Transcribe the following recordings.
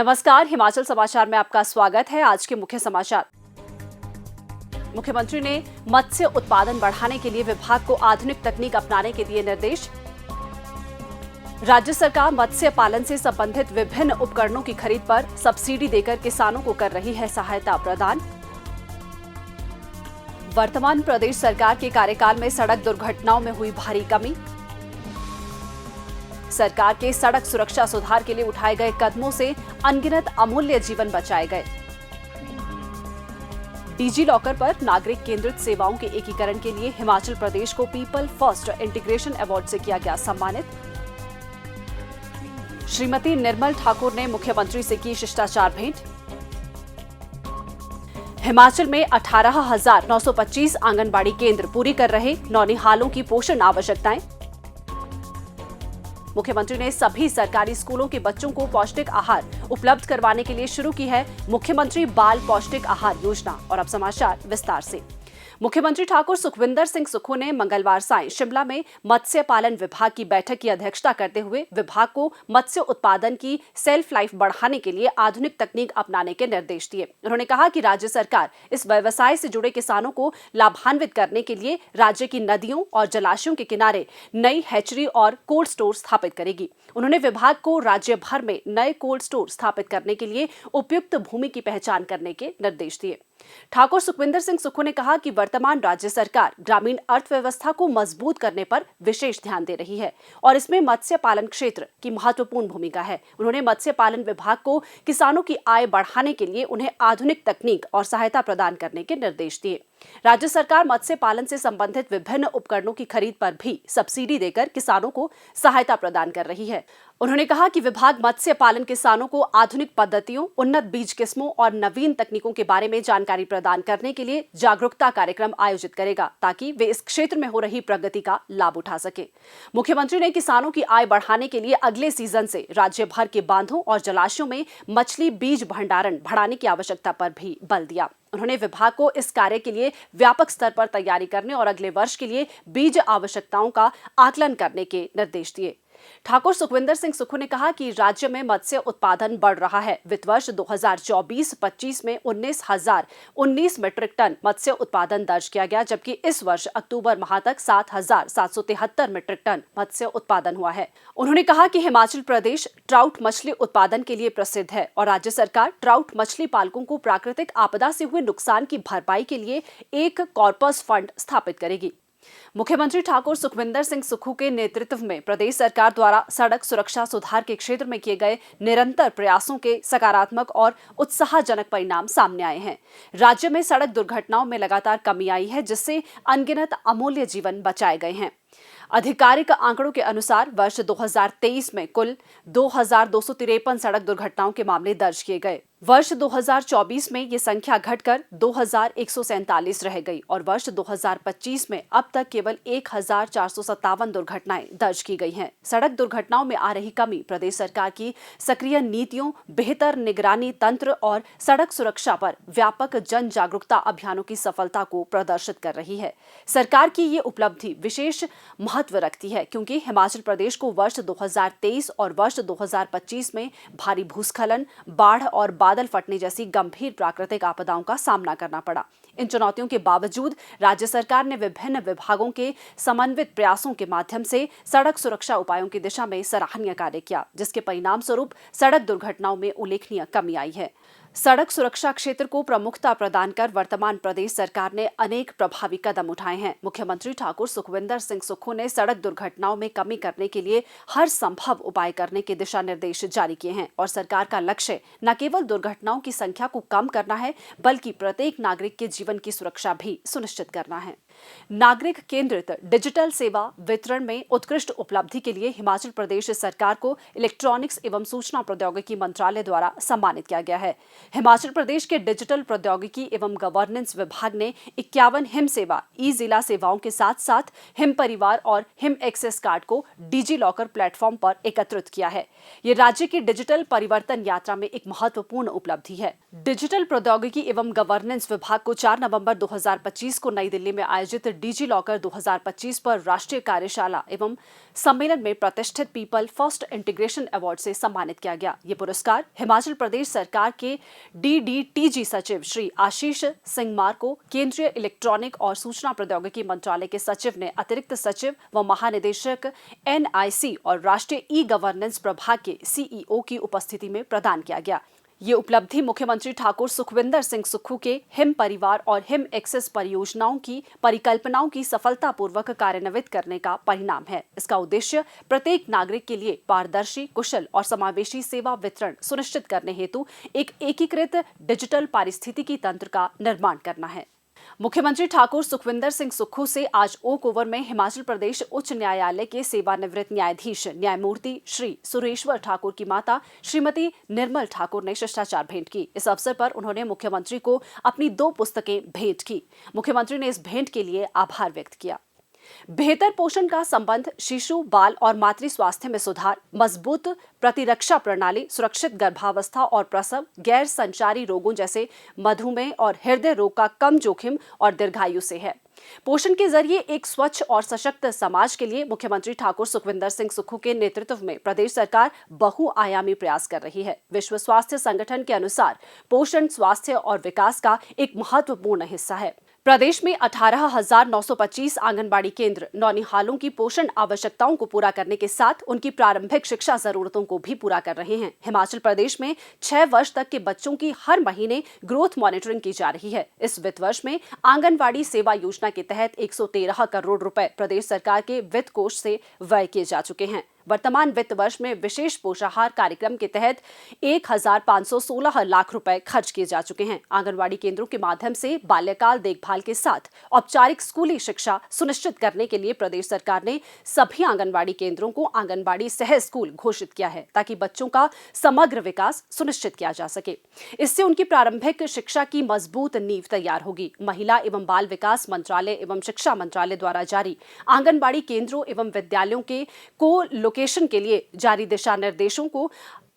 नमस्कार, हिमाचल समाचार में आपका स्वागत है। आज के मुख्य समाचार। मुख्यमंत्री ने मत्स्य उत्पादन बढ़ाने के लिए विभाग को आधुनिक तकनीक अपनाने के दिए निर्देश। राज्य सरकार मत्स्य पालन से संबंधित विभिन्न उपकरणों की खरीद पर सब्सिडी देकर किसानों को कर रही है सहायता प्रदान। वर्तमान प्रदेश सरकार के कार्यकाल में सड़क दुर्घटनाओं में हुई भारी कमी। सरकार के सड़क सुरक्षा सुधार के लिए उठाए गए कदमों से अनगिनत अमूल्य जीवन बचाए गए। डिजी लॉकर पर नागरिक केंद्रित सेवाओं के एकीकरण के लिए हिमाचल प्रदेश को पीपल फर्स्ट इंटीग्रेशन अवार्ड से किया गया सम्मानित। श्रीमती निर्मल ठाकुर ने मुख्यमंत्री से की शिष्टाचार भेंट। हिमाचल में 18,925 आंगनबाड़ी केंद्र पूरी कर रहे नौनिहालों की पोषण आवश्यकताएं। मुख्यमंत्री ने सभी सरकारी स्कूलों के बच्चों को पौष्टिक आहार उपलब्ध करवाने के लिए शुरू की है मुख्यमंत्री बाल पौष्टिक आहार योजना। और अब समाचार विस्तार से। मुख्यमंत्री ठाकुर सुखविंदर सिंह सुक्खू ने मंगलवार सायं शिमला में मत्स्य पालन विभाग की बैठक की अध्यक्षता करते हुए विभाग को मत्स्य उत्पादन की सेल्फ लाइफ बढ़ाने के लिए आधुनिक तकनीक अपनाने के निर्देश दिए। उन्होंने कहा कि राज्य सरकार इस व्यवसाय से जुड़े किसानों को लाभान्वित करने के लिए राज्य की नदियों और जलाशयों के किनारे नई हैचरी और कोल्ड स्टोर स्थापित करेगी। उन्होंने विभाग को राज्य भर में नए कोल्ड स्टोर स्थापित करने के लिए उपयुक्त भूमि की पहचान करने के निर्देश दिए। ठाकुर सुखविंदर सिंह सुक्खू ने कहा कि वर्तमान राज्य सरकार ग्रामीण अर्थव्यवस्था को मजबूत करने पर विशेष ध्यान दे रही है और इसमें मत्स्य पालन क्षेत्र की महत्वपूर्ण भूमिका है। उन्होंने मत्स्य पालन विभाग को किसानों की आय बढ़ाने के लिए उन्हें आधुनिक तकनीक और सहायता प्रदान करने के निर्देश दिए। राज्य सरकार मत्स्य पालन से संबंधित विभिन्न उपकरणों की खरीद पर भी सब्सिडी देकर किसानों को सहायता प्रदान कर रही है। उन्होंने कहा कि विभाग मत्स्य पालन किसानों को आधुनिक पद्धतियों, उन्नत बीज किस्मों और नवीन तकनीकों के बारे में जानकारी प्रदान करने के लिए जागरूकता कार्यक्रम आयोजित करेगा ताकि वे इस क्षेत्र में हो रही प्रगति का लाभ उठा सके। मुख्यमंत्री ने किसानों की आय बढ़ाने के लिए अगले सीजन से राज्य भर के बांधों और जलाशयों में मछली बीज भंडारण बढ़ाने की आवश्यकता पर भी बल दिया। उन्होंने विभाग को इस कार्य के लिए व्यापक स्तर पर तैयारी करने और अगले वर्ष के लिए बीज आवश्यकताओं का आकलन करने के निर्देश दिए। ठाकुर सुखविंदर सिंह सुक्खू ने कहा कि राज्य में मत्स्य उत्पादन बढ़ रहा है। वित्त वर्ष 2024-25 में 19,019 मीट्रिक टन मत्स्य उत्पादन दर्ज किया गया, जबकि इस वर्ष अक्टूबर माह तक 7,773 मीट्रिक टन मत्स्य उत्पादन हुआ है। उन्होंने कहा कि हिमाचल प्रदेश ट्राउट मछली उत्पादन के लिए प्रसिद्ध है और राज्य सरकार ट्राउट मछली पालकों को प्राकृतिक आपदा से हुए नुकसान की भरपाई के लिए एक कॉर्पस फंड स्थापित करेगी। मुख्यमंत्री ठाकुर सुखविंदर सिंह सुक्खू के नेतृत्व में प्रदेश सरकार द्वारा सड़क सुरक्षा सुधार के क्षेत्र में किए गए निरंतर प्रयासों के सकारात्मक और उत्साहजनक परिणाम सामने आए हैं। राज्य में सड़क दुर्घटनाओं में लगातार कमी आई है, जिससे अनगिनत अमूल्य जीवन बचाए गए हैं। आधिकारिक आंकड़ों के अनुसार वर्ष 2023 में कुल 2,253 सड़क दुर्घटनाओं के मामले दर्ज किए गए। वर्ष 2024 में ये संख्या घटकर 2,147 रह गई और वर्ष 2025 में अब तक केवल 1,457 दुर्घटनाएं दर्ज की गई हैं। सड़क दुर्घटनाओं में आ रही कमी प्रदेश सरकार की सक्रिय नीतियों, बेहतर निगरानी तंत्र और सड़क सुरक्षा पर व्यापक जन जागरूकता अभियानों की सफलता को प्रदर्शित कर रही है। सरकार की ये उपलब्धि विशेष महत्व रखती है क्योंकि हिमाचल प्रदेश को वर्ष 2023 और वर्ष 2025 में भारी भूस्खलन, बाढ़ और बादल फटने जैसी गंभीर प्राकृतिक आपदाओं का सामना करना पड़ा। इन चुनौतियों के बावजूद राज्य सरकार ने विभिन्न विभागों के समन्वित प्रयासों के माध्यम से सड़क सुरक्षा उपायों की दिशा में सराहनीय कार्य किया, जिसके परिणाम स्वरूप सड़क दुर्घटनाओं में उल्लेखनीय कमी आई है। सड़क सुरक्षा क्षेत्र को प्रमुखता प्रदान कर वर्तमान प्रदेश सरकार ने अनेक प्रभावी कदम उठाए हैं। मुख्यमंत्री ठाकुर सुखविंदर सिंह सुक्खू ने सड़क दुर्घटनाओं में कमी करने के लिए हर संभव उपाय करने के दिशा निर्देश जारी किए हैं और सरकार का लक्ष्य न केवल दुर्घटनाओं की संख्या को कम करना है, बल्कि प्रत्येक नागरिक के जीवन की सुरक्षा भी सुनिश्चित करना है। नागरिक केंद्रित डिजिटल सेवा वितरण में उत्कृष्ट उपलब्धि के लिए हिमाचल प्रदेश सरकार को इलेक्ट्रॉनिक्स एवं सूचना प्रौद्योगिकी मंत्रालय द्वारा सम्मानित किया गया है। हिमाचल प्रदेश के डिजिटल प्रौद्योगिकी एवं गवर्नेंस विभाग ने 51 हिम सेवा ई जिला सेवाओं के साथ साथ हिम परिवार और हिम एक्सेस कार्ड को डिजी लॉकर प्लेटफॉर्म पर एकत्रित किया है। ये राज्य की डिजिटल परिवर्तन यात्रा में एक महत्वपूर्ण उपलब्धि है। डिजिटल प्रौद्योगिकी एवं गवर्नेंस विभाग को 4 नवंबर 2025 को नई दिल्ली में आयोजित आयोजित डिजी लॉकर 2025 पर राष्ट्रीय कार्यशाला एवं सम्मेलन में प्रतिष्ठित पीपल फर्स्ट इंटीग्रेशन अवार्ड से सम्मानित किया गया। ये पुरस्कार हिमाचल प्रदेश सरकार के DDTG सचिव श्री आशीष सिंह मार को केंद्रीय इलेक्ट्रॉनिक और सूचना प्रौद्योगिकी मंत्रालय के सचिव ने अतिरिक्त सचिव व महानिदेशक NIC और राष्ट्रीय ई-गवर्नेंस प्रभाग के CEO की उपस्थिति में प्रदान किया गया। ये उपलब्धि मुख्यमंत्री ठाकुर सुखविंदर सिंह सुक्खू के हिम परिवार और हिम एक्सेस परियोजनाओं की परिकल्पनाओं की सफलतापूर्वक कार्यान्वित करने का परिणाम है। इसका उद्देश्य प्रत्येक नागरिक के लिए पारदर्शी, कुशल और समावेशी सेवा वितरण सुनिश्चित करने हेतु एक एकीकृत डिजिटल पारिस्थितिकी तंत्र का निर्माण करना है। मुख्यमंत्री ठाकुर सुखविंदर सिंह सुक्खू से आज ओक ओवर में हिमाचल प्रदेश उच्च न्यायालय के सेवानिवृत्त न्यायाधीश न्यायमूर्ति श्री सुरेश्वर ठाकुर की माता श्रीमती निर्मल ठाकुर ने शिष्टाचार भेंट की। इस अवसर पर उन्होंने मुख्यमंत्री को अपनी 2 पुस्तकें भेंट की। मुख्यमंत्री ने इस भेंट के लिए आभार व्यक्त किया। बेहतर पोषण का संबंध शिशु, बाल और मातृ स्वास्थ्य में सुधार, मजबूत प्रतिरक्षा प्रणाली, सुरक्षित गर्भावस्था और प्रसव, गैर संचारी रोगों जैसे मधुमेह और हृदय रोग का कम जोखिम और दीर्घायु से है। पोषण के जरिए एक स्वच्छ और सशक्त समाज के लिए मुख्यमंत्री ठाकुर सुखविंदर सिंह सुक्खू के नेतृत्व में प्रदेश सरकार बहुआयामी प्रयास कर रही है। विश्व स्वास्थ्य संगठन के अनुसार पोषण स्वास्थ्य और विकास का एक महत्वपूर्ण हिस्सा है। प्रदेश में 18,925 आंगनबाड़ी केंद्र नौनिहालों की पोषण आवश्यकताओं को पूरा करने के साथ उनकी प्रारंभिक शिक्षा जरूरतों को भी पूरा कर रहे हैं। हिमाचल प्रदेश में 6 वर्ष तक के बच्चों की हर महीने ग्रोथ मॉनिटरिंग की जा रही है। इस वित्त वर्ष में आंगनबाड़ी सेवा योजना के तहत 113 करोड़ रुपए प्रदेश सरकार के वित्त कोष से व्यय किए जा चुके हैं। वर्तमान वित्त वर्ष में विशेष पोषाहार कार्यक्रम के तहत 1,516 लाख रुपए खर्च किए जा चुके हैं। आंगनबाड़ी केंद्रों के माध्यम से बाल्यकाल देखभाल के साथ औपचारिक स्कूली शिक्षा सुनिश्चित करने के लिए प्रदेश सरकार ने सभी आंगनबाड़ी केंद्रों को आंगनबाड़ी सह स्कूल घोषित किया है, ताकि बच्चों का समग्र विकास सुनिश्चित किया जा सके। इससे उनकी प्रारंभिक शिक्षा की मजबूत नींव तैयार होगी। महिला एवं बाल विकास मंत्रालय एवं शिक्षा मंत्रालय द्वारा जारी आंगनबाड़ी केंद्रों एवं विद्यालयों के लोकेशन के लिए जारी दिशा निर्देशों को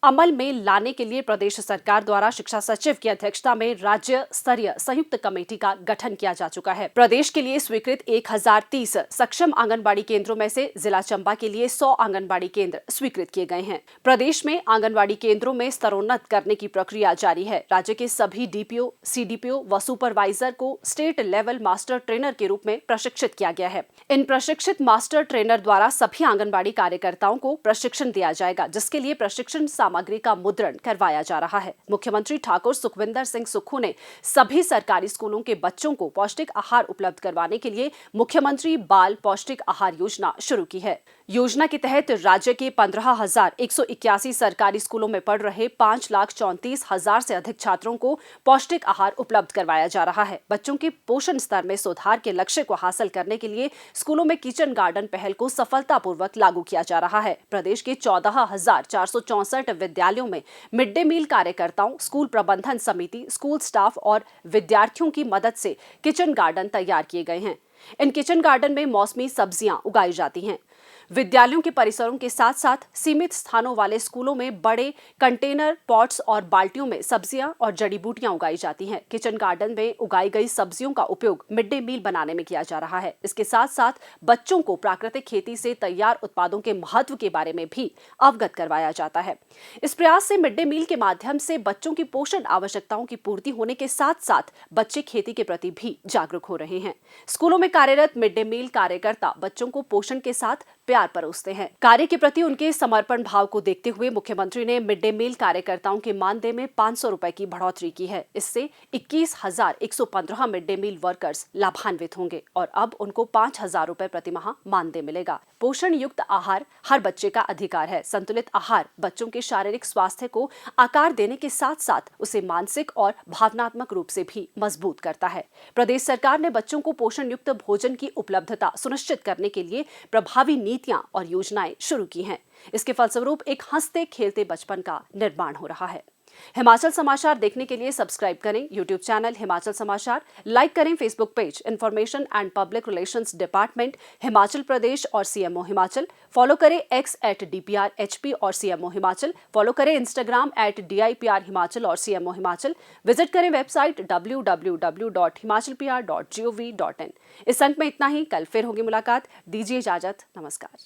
अमल में लाने के लिए प्रदेश सरकार द्वारा शिक्षा सचिव की अध्यक्षता में राज्य स्तरीय संयुक्त कमेटी का गठन किया जा चुका है। प्रदेश के लिए स्वीकृत 1030 सक्षम आंगनबाड़ी केंद्रों में से जिला चंबा के लिए 100 आंगनबाड़ी केंद्र स्वीकृत किए गए हैं। प्रदेश में आंगनबाड़ी केंद्रों में स्तरोन्नत करने की प्रक्रिया जारी है। राज्य के सभी DPO, CDPO व सुपरवाइजर को स्टेट लेवल मास्टर ट्रेनर के रूप में प्रशिक्षित किया गया है। इन प्रशिक्षित मास्टर ट्रेनर द्वारा सभी आंगनबाड़ी कार्यकर्ताओं को प्रशिक्षण दिया जाएगा, जिसके लिए प्रशिक्षण सामग्री का मुद्रण करवाया जा रहा है। मुख्यमंत्री ठाकुर सुखविंदर सिंह सुक्खू ने सभी सरकारी स्कूलों के बच्चों को पौष्टिक आहार उपलब्ध करवाने के लिए मुख्यमंत्री बाल पौष्टिक आहार योजना शुरू की है। योजना के तहत राज्य के 15,181 सरकारी स्कूलों में पढ़ रहे 5,34,000 से अधिक छात्रों को पौष्टिक आहार उपलब्ध करवाया जा रहा है। बच्चों के पोषण स्तर में सुधार के लक्ष्य को हासिल करने के लिए स्कूलों में किचन गार्डन पहल को सफलतापूर्वक लागू किया जा रहा है। प्रदेश के 14,464 विद्यालयों में मिड डे मील कार्यकर्ताओं, स्कूल प्रबंधन समिति, स्कूल स्टाफ और विद्यार्थियों की मदद से किचन गार्डन तैयार किए गए हैं। इन किचन गार्डन में मौसमी सब्जियां उगाई जाती हैं। विद्यालयों के परिसरों के साथ साथ सीमित स्थानों वाले स्कूलों में बड़े कंटेनर, पॉट्स और बाल्टियों में सब्जियां और जड़ी बूटियां उगाई जाती हैं। किचन गार्डन में उगाई गई सब्जियों का उपयोग मिड डे मील बनाने में किया जा रहा है। इसके साथ साथ बच्चों को प्राकृतिक खेती से तैयार उत्पादों के महत्व के बारे में भी अवगत करवाया जाता है। इस प्रयास से मिड डे मील के माध्यम से बच्चों की पोषण आवश्यकताओं की पूर्ति होने के साथ साथ बच्चे खेती के प्रति भी जागरूक हो रहे हैं। स्कूलों में कार्यरत मिड डे मील कार्यकर्ता बच्चों को पोषण के साथ प्यार परोसते हैं। कार्य के प्रति उनके समर्पण भाव को देखते हुए मुख्यमंत्री ने मिड डे मील कार्यकर्ताओं के मानदेय में 500 रुपए की बढ़ोतरी की है। इससे 21,115 मिड डे मील वर्कर्स लाभान्वित होंगे और अब उनको 5,000 रुपए प्रति माह मानदेय मिलेगा। पोषण युक्त आहार हर बच्चे का अधिकार है। संतुलित आहार बच्चों के शारीरिक स्वास्थ्य को आकार देने के साथ साथ उसे मानसिक और भावनात्मक रूप से भी मजबूत करता है। प्रदेश सरकार ने बच्चों को पोषण युक्त भोजन की उपलब्धता सुनिश्चित करने के लिए प्रभावी नीतियां और योजनाएं शुरू की हैं। इसके फलस्वरूप एक हंसते खेलते बचपन का निर्माण हो रहा है। हिमाचल समाचार देखने के लिए सब्सक्राइब करें यूट्यूब चैनल हिमाचल समाचार, लाइक करें Facebook page information and public relations department Himachal Pradesh और सीएमओ हिमाचल, फॉलो करें x@DPRHP और सीएमओ हिमाचल, फॉलो करें इंस्टाग्राम @DIPR हिमाचल और सीएमओ हिमाचल, विजिट करें वेबसाइट www.himachalpr.gov.in। इस अंक में इतना ही, कल फिर होगी मुलाकात। दीजिए इजाजत, नमस्कार।